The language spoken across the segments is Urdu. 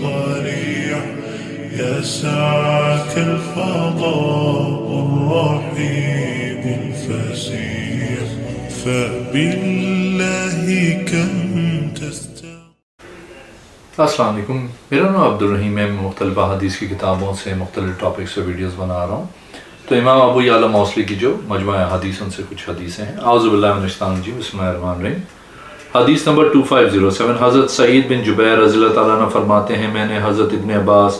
صريع يا سعة الفضاء الرحيب الفسيح فبالله كم السلام علیکم، میرا نام عبدالرحیم ہے۔ میں مختلف حدیث کی کتابوں سے مختلف ٹاپکس سے ویڈیوز بنا رہا ہوں۔ تو امام ابو یعلا موصلی کی جو مجموعہ حدیث ان سے کچھ حدیثیں ہیں۔ اعوذ باللہ من الشیطان الرجیم، بسم اللہ الرحمن الرحیم۔ حدیث نمبر 2507، حضرت سعید بن جبیر رضی اللہ تعالیٰ عنہ فرماتے ہیں میں نے حضرت ابن عباس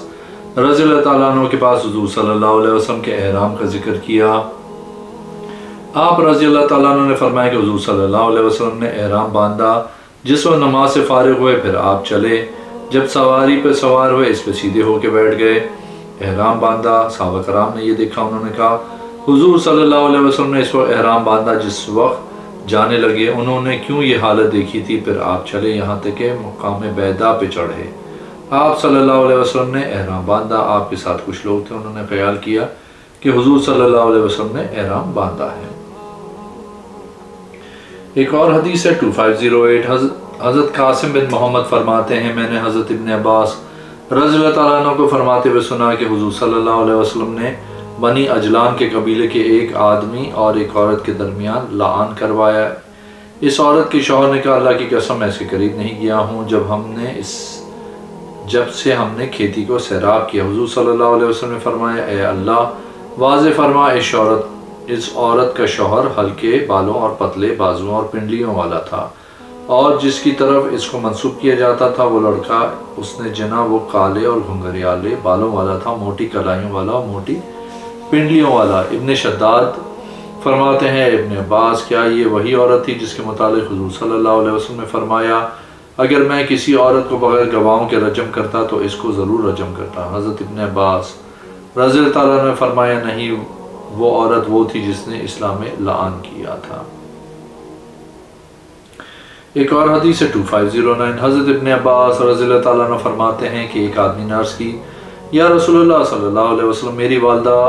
رضی اللہ تعالیٰ عنہ کے پاس حضور صلی اللہ علیہ وسلم کے احرام کا ذکر کیا۔ آپ رضی اللہ تعالیٰ عنہ نے فرمایا کہ حضور صلی اللہ علیہ وسلم نے احرام باندھا، جس وقت نماز سے فارغ ہوئے پھر آپ چلے، جب سواری پہ سوار ہوئے اس پہ سیدھے ہو کے بیٹھ گئے، احرام باندھا۔ صحابہ کرام نے یہ دیکھا، انہوں نے کہا حضور صلی اللہ علیہ وسلم نے اس وقت احرام باندھا جس وقت جانے لگے، انہوں نے کیوں یہ حالت دیکھی تھی؟ پھر آپ چلے یہاں تک کہ مقام بیدا پہ چڑھے۔ آپ صلی اللہ علیہ وسلم نے احرام باندھا، آپ کے ساتھ کچھ لوگ تھے، انہوں نے خیال کیا کہ حضور صلی اللہ علیہ وسلم نے احرام باندھا ہے۔ ایک اور حدیث ہے 2508، حضرت قاسم بن محمد فرماتے ہیں میں نے حضرت ابن عباس رضی اللہ تعالیٰ عنہ کو فرماتے ہوئے سنا کہ حضور صلی اللہ علیہ وسلم نے بنی اجلان کے قبیلے کے ایک آدمی اور ایک عورت کے درمیان لعان کروایا۔ اس عورت کے شوہر نے کہا اللہ کی قسم میں اس کے قریب نہیں گیا ہوں جب سے ہم نے کھیتی کو سیراب کیا۔ حضور صلی اللہ علیہ وسلم نے فرمایا اے اللہ واضح فرما، اس عورت کا شوہر ہلکے بالوں اور پتلے بازوؤں اور پنڈلیوں والا تھا، اور جس کی طرف اس کو منسوب کیا جاتا تھا وہ لڑکا اس نے جنا وہ کالے اور گھنگریالے بالوں والا تھا، موٹی کلائیوں والا اور موٹی پنڈلیوں والا۔ ابن شداد فرماتے ہیں ابن عباس کیا یہ وہی عورت تھی جس کے متعلق حضور صلی اللہ علیہ وسلم نے فرمایا اگر میں کسی عورت کو بغیر گواہوں کے رجم کرتا تو اس کو ضرور رجم کرتا؟ حضرت ابن عباس رضی اللہ تعالیٰ نے فرمایا نہیں، وہ عورت وہ تھی جس نے اسلام میں لعان کیا تھا۔ ایک اور حدیث ہے 2509، حضرت ابن عباس رضی اللہ تعالیٰ عنہ فرماتے ہیں کہ ایک آدمی نے عرض کی یا رسول اللہ صلی اللہ علیہ وسلم میری والدہ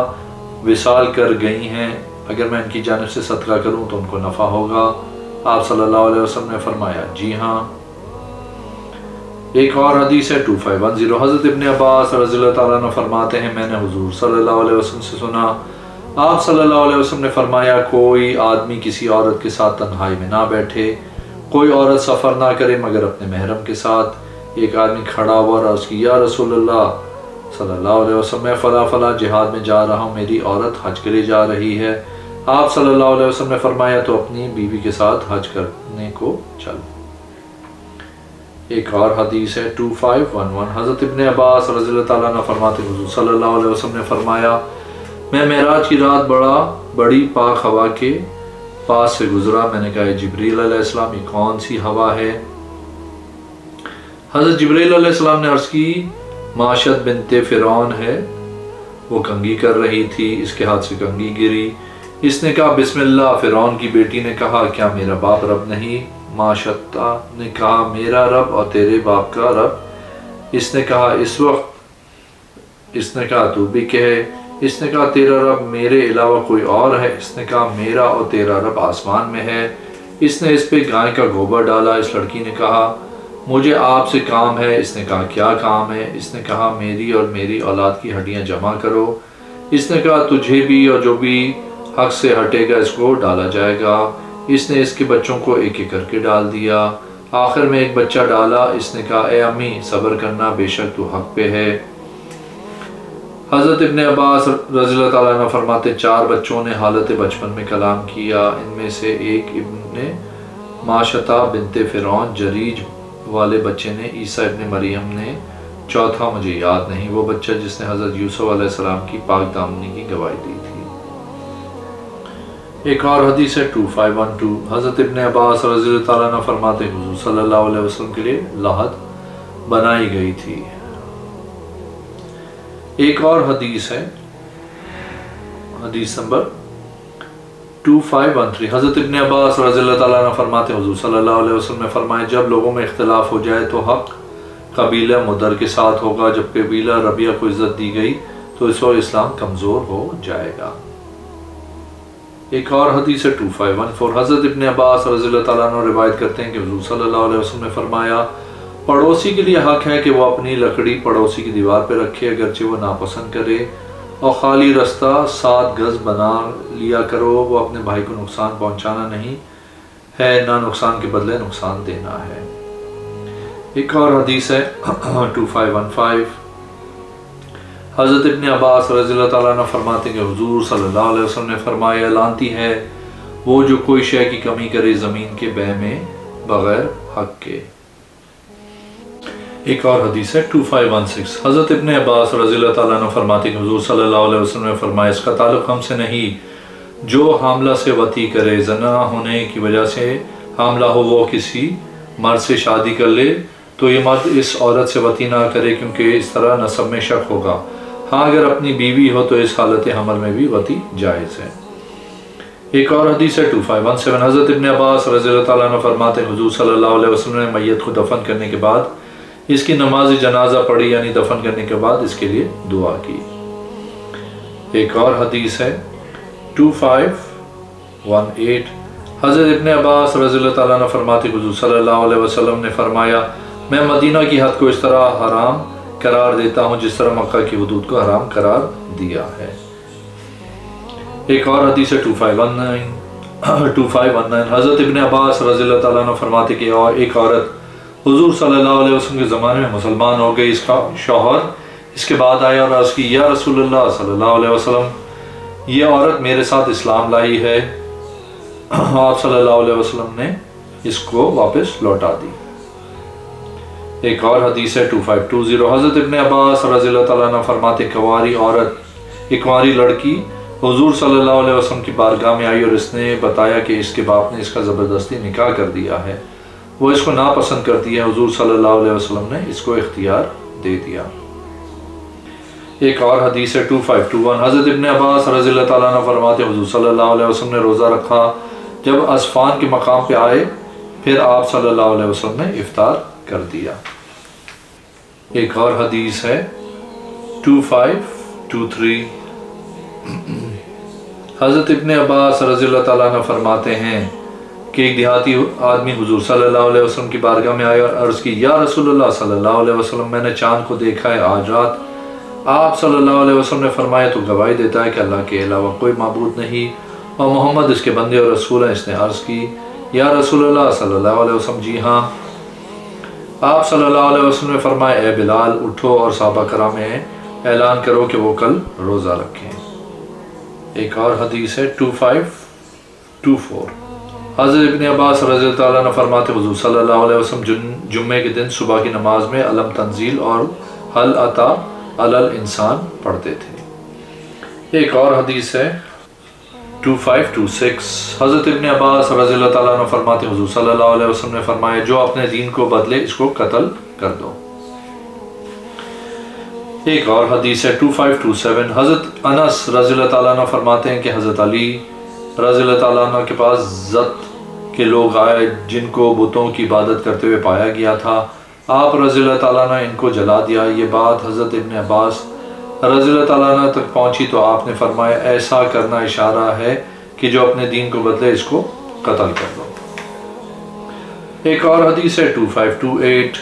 وصال کر گئی ہیں، اگر میں ان کی جانب سے صدقہ کروں تو ان کو نفع ہوگا؟ آپ صلی اللہ علیہ وسلم نے فرمایا جی ہاں۔ ایک اور حدیث ہے 2510، حضرت ابن عباس رضی اللہ تعالیٰ عنہ فرماتے ہیں میں نے حضور صلی اللہ علیہ وسلم سے سنا، آپ صلی اللہ علیہ وسلم نے فرمایا کوئی آدمی کسی عورت کے ساتھ تنہائی میں نہ بیٹھے، کوئی عورت سفر نہ کرے مگر اپنے محرم کے ساتھ۔ ایک آدمی کھڑا ہوا اور عرض کی یا رسول اللہ صلی اللہ علیہ وسلم میں فلاں فلاں جہاد میں جا رہا ہوں، میری عورت حج کے لیے جا رہی ہے۔ آپ صلی اللہ علیہ وسلم نے فرمایا تو اپنی بیوی کے ساتھ حج کرنے کو چل۔ ایک اور حدیث ہے 2511، حضرت ابن عباس رضی اللہ تعالیٰ عنہ فرماتے حضور صلی اللہ علیہ وسلم نے فرمایا میں معراج کی رات بڑی پاک ہوا کے پاس سے گزرا، میں نے کہا جبریل علیہ السلام یہ کون سی ہوا ہے؟ حضرت جبریل علیہ السلام نے عرض کی معاشت بنت فرعون ہے، وہ کنگھی کر رہی تھی، اس کے ہاتھ سے کنگھی گری، اس نے کہا بسم اللہ۔ فرعون کی بیٹی نے کہا کیا میرا باپ رب نہیں؟ معاشتہ نے کہا میرا رب اور تیرے باپ کا رب۔ اس نے کہا اس وقت، اس نے کہا تو بھی کہے، اس نے کہا تیرا رب میرے علاوہ کوئی اور ہے؟ اس نے کہا میرا اور تیرا رب آسمان میں ہے۔ اس نے اس پہ گائے کا گوبر ڈالا۔ اس لڑکی نے کہا مجھے آپ سے کام ہے۔ اس نے کہا کیا کام ہے؟ اس نے کہا میری اور میری اولاد کی ہڈیاں جمع کرو۔ اس نے کہا تجھے بھی اور جو بھی حق سے ہٹے گا اس کو ڈالا جائے گا۔ اس نے اس کے بچوں کو ایک ایک کر کے ڈال دیا، آخر میں ایک بچہ ڈالا۔ اس نے کہا اے امی صبر کرنا، بے شک تو حق پہ ہے۔ حضرت ابن عباس رضی اللہ تعالیٰ عنہ فرماتے 4 بچوں نے حالت بچپن میں کلام کیا، ان میں سے ایک ابن معاشتہ بنت فرعون جریج والے بچے نے، عیسیٰ ابن مریم نے، چوتھا مجھے یاد نہیں، وہ بچہ جس نے حضرت یوسف علیہ السلام کی پاک دامنی کی گواہی دی تھی۔ ایک اور حدیث ہے 2512، حضرت ابن عباس رضی اللہ تعالیٰ عنہ فرماتے حضور صلی اللہ علیہ وسلم کے لیے لحد بنائی گئی تھی۔ ایک اور حدیث ہے حدیث نمبر 2513، حضرت ابن عباس رضی اللہ تعالیٰ عنہ فرماتے حضور صلی اللہ علیہ وسلم نے فرمایا جب لوگوں میں اختلاف ہو جائے تو حق قبیلہ مدر کے ساتھ ہوگا، جب قبیلہ ربیہ کو عزت دی گئی تو اس وقت اسلام کمزور ہو جائے گا۔ ایک اور حدیث ہے 2514، حضرت ابن عباس رضی اللہ تعالیٰ عنہ روایت کرتے ہیں کہ حضور صلی اللہ علیہ وسلم نے فرمایا پڑوسی کے لیے حق ہے کہ وہ اپنی لکڑی پڑوسی کی دیوار پہ رکھے اگرچہ وہ ناپسند کرے، اور خالی رستہ 7 گز بنا لیا کرو، وہ اپنے بھائی کو نقصان پہنچانا نہیں ہے، نہ نقصان کے بدلے نقصان دینا ہے۔ ایک اور حدیث ہے 2515، حضرت ابن عباس رضی اللہ تعالیٰ عنہ فرماتے ہیں کہ حضور صلی اللہ علیہ وسلم نے فرمایا، لعنتی ہے وہ جو کوئی شے کی کمی کرے زمین کے بے میں بغیر حق کے۔ ایک اور حدیث ہے 2516، حضرت ابن عباس رضی اللہ تعالیٰ عنہ فرماتے ہیں کہ حضور صلی اللہ علیہ وسلم نے فرمایا، اس کا تعلق ہم سے نہیں، جو حاملہ سے وطی کرے، زنا ہونے کی وجہ سے حاملہ ہو، وہ کسی مرد سے شادی کر لے تو یہ مرد اس عورت سے وطی نہ کرے، کیونکہ اس طرح نسب میں شک ہوگا۔ ہاں اگر اپنی بیوی ہو تو اس حالت حمل میں بھی وطی جائز ہے۔ ایک اور حدیث ہے 2517، حضرت ابن عباس رضی اللہ تعالیٰ عنہ فرماتے ہیں، حضور صلی اللہ علیہ وسلم نے میت کو دفن کرنے کے بعد اس کی نماز جنازہ پڑھی، یعنی دفن کرنے کے بعد اس کے لیے دعا کی۔ ایک اور حدیث ہے 2518، حضرت ابن عباس رضی اللہ تعالیٰ عنہ فرماتے ہیں، حضور صلی اللہ علیہ وسلم نے فرمایا، میں مدینہ کی حد کو اس طرح حرام قرار دیتا ہوں جس طرح مکہ کی حدود کو حرام قرار دیا ہے۔ ایک اور حدیث ہے 2519، حضرت ابن عباس رضی اللہ تعالیٰ عنہ فرماتے کہ ایک عورت حضور صلی اللہ علیہ وسلم کے زمانے میں مسلمان ہو گئی، اس کا شوہر اس کے بعد آیا اور عرض کی، یا رسول اللہ صلی اللہ علیہ وسلم، یہ عورت میرے ساتھ اسلام لائی ہے۔ آپ صلی اللہ علیہ وسلم نے اس کو واپس لوٹا دی۔ ایک اور حدیث ہے 2520، حضرت ابن عباس رضی اللہ تعالیٰ عنہ فرماتے، کنواری عورت، ایک کنواری لڑکی حضور صلی اللہ علیہ وسلم کی بارگاہ میں آئی اور اس نے بتایا کہ اس کے باپ نے اس کا زبردستی نکاح کر دیا ہے، وہ اس کو ناپسند کرتی ہے، حضور صلی اللہ علیہ وسلم نے اس کو اختیار دے دیا۔ ایک اور حدیث ہے 2521، حضرت ابن عباس رضی اللہ تعالیٰ عنہ فرماتے، حضور صلی اللہ علیہ وسلم نے روزہ رکھا، جب اسفان کے مقام پہ آئے پھر آپ صلی اللہ علیہ وسلم نے افطار کر دیا۔ ایک اور حدیث ہے 2523، حضرت ابن عباس رضی اللہ تعالیٰ عنہ فرماتے ہیں کہ ایک دیہاتی آدمی حضور صلی اللہ علیہ وسلم کی بارگاہ میں آیا اور عرض کی، یا رسول اللہ صلی اللہ علیہ وسلم، میں نے چاند کو دیکھا ہے آج رات۔ آپ صلی اللہ علیہ وسلم نے فرمایا، تو گواہی دیتا ہے کہ اللہ کے علاوہ کوئی معبود نہیں اور محمد اس کے بندے اور رسول ہیں۔ اس نے عرض کی، یا رسول اللہ صلی اللہ علیہ وسلم، جی ہاں۔ آپ صلی اللہ علیہ وسلم نے فرمایا، اے بلال اٹھو اور صحابہ کرام میں اعلان کرو کہ وہ کل روزہ رکھیں۔ ایک اور حدیث ہے 2524، حضرت ابن عباس رضی اللہ تعالیٰ عنہ فرماتے، حضور صلی اللہ علیہ وسلم جمعے کے دن صبح کی نماز میں علم تنزیل اور حل عطا علی الانسان پڑھتے تھے۔ ایک اور حدیث ہے 2526، حضرت ابن عباس رضی اللہ تعالیٰ عنہ فرماتے، حضور صلی اللہ علیہ وسلم نے فرمایا، جو اپنے دین کو بدلے اس کو قتل کر دو۔ ایک اور حدیث ہے 2527، حضرت انس رضی اللہ تعالیٰ عنہ فرماتے ہیں کہ حضرت علی رضی اللہ تعالیٰ عنہ کے پاس زت کے لوگ آئے جن کو بتوں کی عبادت کرتے ہوئے پایا گیا تھا، آپ رضی اللہ تعالیٰ عنہ ان کو جلا دیا۔ یہ بات حضرت ابن عباس رضی اللہ تعالیٰ عنہ تک پہنچی تو آپ نے فرمایا، ایسا کرنا اشارہ ہے کہ جو اپنے دین کو بدلے اس کو قتل کر دو۔ ایک اور حدیث ہے 2528،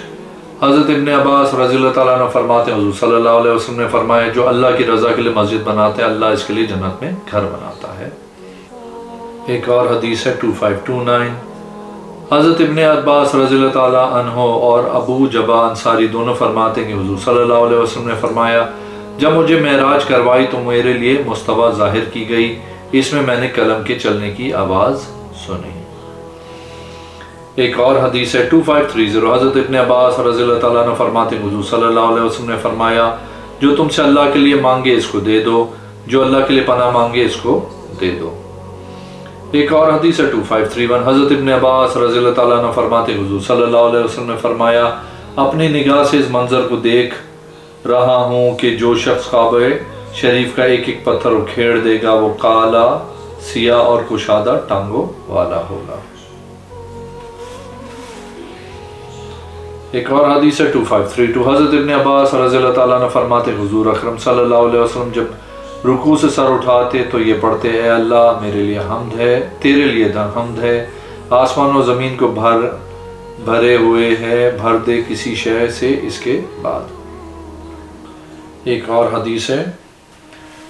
حضرت ابن عباس رضی اللہ تعالیٰ عنہ فرماتے ہیں، حضور صلی اللہ علیہ وسلم نے فرمایا، جو اللہ کی رضا کے لیے مسجد بناتے ہیں اللہ اس کے لیے جنت میں گھر بناتا ہے۔ ایک اور حدیث ہے 2529، حضرت ابن عباس رضی اللہ تعالیٰ عنہ اور ابو جبا انصاری دونوں فرماتے ہیں کہ حضور صلی اللہ علیہ وسلم نے فرمایا، جب مجھے معراج کروائی تو میرے لیے مستویٰ ظاہر کی گئی، اس میں نے قلم کے چلنے کی آواز سنی۔ ایک اور حدیث ہے 2530، حضرت ابن عباس رضی اللہ تعالیٰ عنہ فرماتے ہیں، حضور صلی اللہ علیہ وسلم نے فرمایا، جو تم سے اللہ کے لیے مانگے اس کو دے دو، جو اللہ کے لیے پناہ مانگے اس کو دے دو۔ ایک اور حدیث ہے 2531، حضرت ابن عباس رضی اللہ تعالیٰ عنہ فرماتے ہیں، حضور صلی اللہ علیہ وسلم نے فرمایا، اپنی نگاہ سے اس منظر کو دیکھ رہا ہوں کہ جو شخص کعبہ شریف کا ایک ایک پتھر اکھیڑ دے گا وہ کالا، سیاہ اور کشادہ ٹانگوں والا ہوگا۔ ایک اور حدیث ہے 2532، حضرت ابن عباس رضی اللہ تعالیٰ عنہ فرماتے، حضور اکرم صلی اللہ علیہ وسلم جب رکوع سے سر اٹھاتے تو یہ پڑھتے، اے اللہ میرے لیے حمد ہے، تیرے لیے حمد ہے، آسمان و زمین کو بھر بھرے ہوئے ہے، بھر دے کسی شے سے اس کے بعد۔ ایک اور حدیث ہے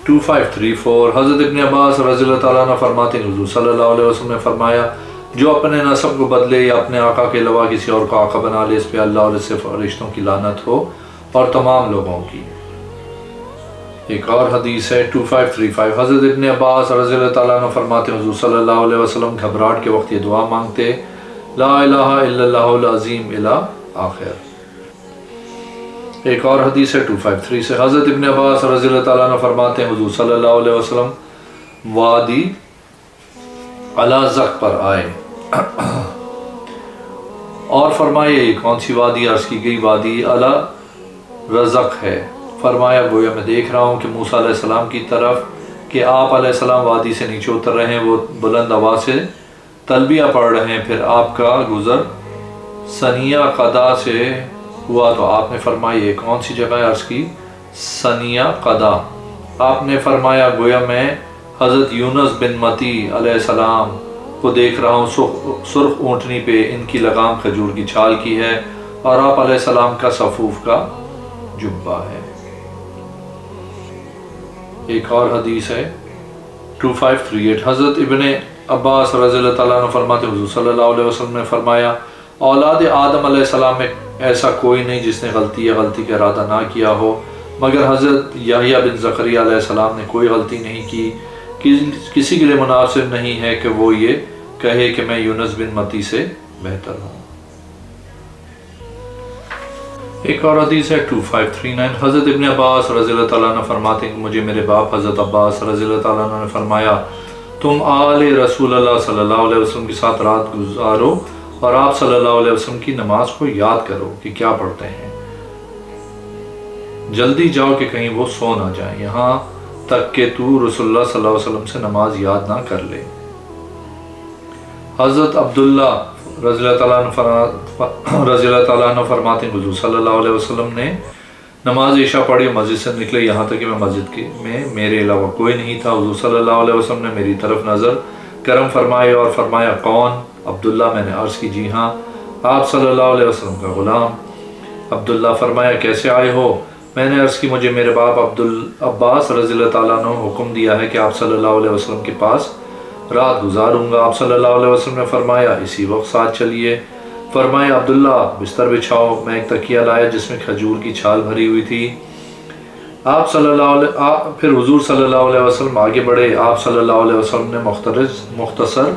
2534، حضرت ابن عباس رضی اللہ تعالیٰ عنہ فرماتے ہیں حضور صلی اللہ علیہ وسلم نے فرمایا جو اپنے نسب کو بدلے یا اپنے آقا کے علاوہ کسی اور کو آقا بنا لے اس پہ اللہ اور اس سے فرشتوں کی لعنت ہو اور تمام لوگوں کی۔ ایک اور حدیث ہے 2535، حضرت ابن عباس رضی اللہ تعالیٰ عنہ فرماتے ہیں حضور صلی اللہ علیہ وسلم گھبراہٹ کے وقت یہ دعا مانگتے لا الہ الا اللہ العظیم الی آخر۔ ایک اور حدیث ہے 253 سے، حضرت ابن عباس رضی اللہ تعالیٰ عنہ فرماتے ہیں حضور صلی اللہ علیہ وسلم وادی الازق پر آئے اور فرمایا یہ کون سی وادی؟ عرض کی گئی وادی الرزق ہے۔ فرمایا گویا میں دیکھ رہا ہوں کہ موسیٰ علیہ السلام کی طرف کہ آپ علیہ السلام وادی سے نیچے اتر رہے ہیں، وہ بلند آواز سے تلبیہ پڑھ رہے ہیں، پھر آپ کا گزر ثنیہ قدا سے ہوا تو آپ نے فرمایا یہ کون سی جگہ ہے؟ عرض کی ثنیہ قدا۔ آپ نے فرمایا گویا میں حضرت یونس بن متی علیہ السلام کو دیکھ رہا ہوں، سرخ اونٹنی پہ ان کی لگام کھجور کی چھال کی ہے اور آپ علیہ السلام کا صفوف کا جبہ ہے۔ ایک اور حدیث ہے 2538، حضرت ابن عباس رضی اللہ تعالیٰ عنہ فرماتے حضور صلی اللہ علیہ وسلم نے فرمایا اولاد آدم علیہ السلام میں ایسا کوئی نہیں جس نے غلطی یا غلطی کا ارادہ نہ کیا ہو، مگر حضرت یحییٰ بن زکریا علیہ السلام نے کوئی غلطی نہیں کی۔ کسی کے لیے مناسب نہیں ہے کہ وہ یہ کہے کہ میں یونس بن متی سے بہتر ہوں۔ ایک اور حدیث ہے 2539، حضرت ابن عباس رضی اللہ تعالیٰ عنہ فرماتے ہیں کہ مجھے میرے باپ حضرت عباس رضی اللہ تعالیٰ عنہ نے فرمایا تم آل رسول اللہ صلی اللہ علیہ وسلم کے ساتھ رات گزارو اور آپ صلی اللہ علیہ وسلم کی نماز کو یاد کرو کہ کیا پڑھتے ہیں، جلدی جاؤ کہ کہیں وہ سو نہ جائیں، یہاں تک کہ تو رسول اللہ صلی اللہ علیہ وسلم سے نماز یاد نہ کر لے۔ حضرت عبداللہ رضی اللہ تعالیٰ عنہ فرماتے ہیں حضور صلی اللہ علیہ وسلم نے نماز عشاء پڑھی، مسجد سے نکلے یہاں تک کہ میں مسجد میں میرے علاوہ کوئی نہیں تھا۔ حضور صلی اللہ علیہ وسلم نے میری طرف نظر کرم فرمائے اور فرمایا کون؟ عبداللہ۔ میں نے عرض کی جی ہاں، آپ صلی اللہ علیہ وسلم کا غلام۔ عبداللہ فرمایا کیسے آئے ہو؟ میں نے عرض کی مجھے میرے باپ عباس رضی اللہ تعالیٰ عنہ حکم دیا ہے کہ آپ صلی اللہ علیہ وسلم کے پاس رات گزاروں گا۔ آپ صلی اللہ علیہ وسلم نے فرمایا اسی وقت ساتھ چلیے۔ فرمایا عبداللہ بستر بچھاؤ۔ میں ایک تکیہ لایا جس میں کھجور کی چھال بھری ہوئی تھی۔ پھر حضور صلی اللہ علیہ وسلم آگے بڑھے۔ آپ صلی اللہ علیہ وسلم نے مختصر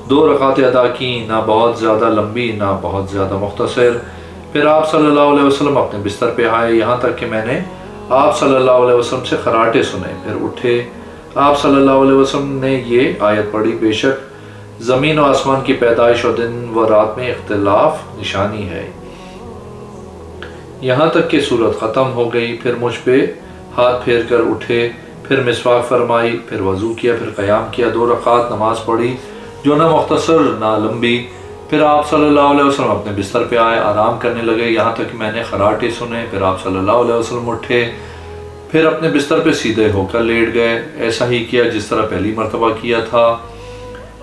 2 رکعتیں ادا کی، نہ بہت زیادہ لمبی نہ بہت زیادہ مختصر۔ پھر آپ صلی اللہ علیہ وسلم اپنے بستر پہ آئے، یہاں تک کہ میں نے آپ صلی اللہ علیہ وسلم سے خراٹے سنے، پھر اٹھے۔ آپ صلی اللہ علیہ وسلم نے یہ آیت پڑھی بے شک زمین و آسمان کی پیدائش اور دن و رات میں اختلاف نشانی ہے، یہاں تک کہ سورت ختم ہو گئی۔ پھر مجھ پہ ہاتھ پھیر کر اٹھے، پھر مسواک فرمائی، پھر وضو کیا، پھر قیام کیا، 2 رکعات نماز پڑھی جو نہ مختصر نہ لمبی۔ پھر آپ صلی اللہ علیہ وسلم اپنے بستر پہ آئے، آرام کرنے لگے، یہاں تک کہ میں نے خراٹے سنے۔ پھر آپ صلی اللہ علیہ وسلم اٹھے، پھر اپنے بستر پہ سیدھے ہو کر لیٹ گئے، ایسا ہی کیا جس طرح پہلی مرتبہ کیا تھا۔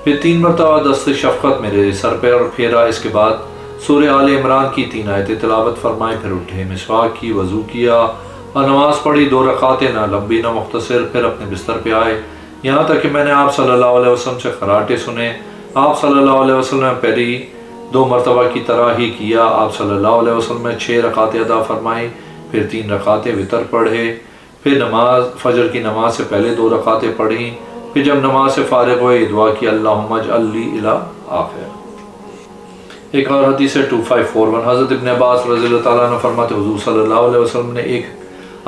پھر 3 مرتبہ دست شفقت میرے سر پہ پھیرا، اس کے بعد سورہ آل عمران کی 3 آیتیں تلاوت فرمائی، پھر اٹھے، مسواک کی، وضو کیا اور نماز پڑھی 2 رکعتیں، نہ لمبی نہ مختصر۔ پھر اپنے بستر پہ آئے، یہاں تک کہ میں نے آپ صلی اللہ علیہ وسلم سے خراٹے سنے۔ آپ صلی اللہ علیہ وسلم نے پہلی 2 مرتبہ کی طرح ہی کیا۔ آپ صلی اللہ علیہ وسلم نے 6 رکعتیں ادا فرمائی، پھر 3 رکعتیں وتر پڑھے، پھر فجر کی نماز سے پہلے 2 رکعتیں پڑھیں، پھر جب نماز سے فارغ ہوئے دعا کی اللہم اجعل لی الی آخر۔ ایک اور حدیث ہے 2541، حضرت ابن عباس رضی اللہ تعالیٰ عنہ فرماتے حضور صلی اللہ علیہ وسلم نے ایک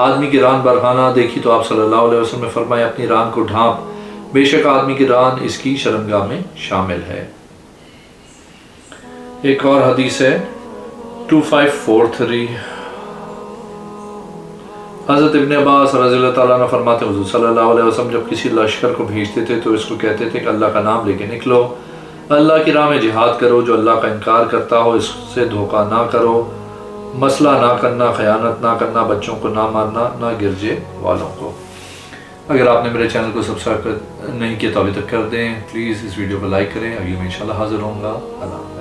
آدمی کی ران برہانہ دیکھی تو آپ صلی اللہ علیہ وسلم نے فرمایا اپنی ران کو ڈھانپ، بے شک آدمی کی ران اس کی شرمگاہ میں شامل ہے۔ ایک اور حدیث ہے 2543، حضرت ابن عباس رضی اللہ تعالیٰ عنہ فرماتے حضور صلی اللہ علیہ وسلم جب کسی لشکر کو بھیجتے تھے تو اس کو کہتے تھے کہ اللہ کا نام لے کے نکلو، اللہ کی راہ میں جہاد کرو، جو اللہ کا انکار کرتا ہو اس سے دھوکہ نہ کرو، مسئلہ نہ کرنا، خیانت نہ کرنا، بچوں کو نہ مارنا، نہ گرجے والوں کو۔ اگر آپ نے میرے چینل کو سبسکرائب نہیں کیا تو ابھی تک کر دیں، پلیز اس ویڈیو کو لائک کریں، اگلی میں انشاءاللہ حاضر ہوں گا۔ اللہ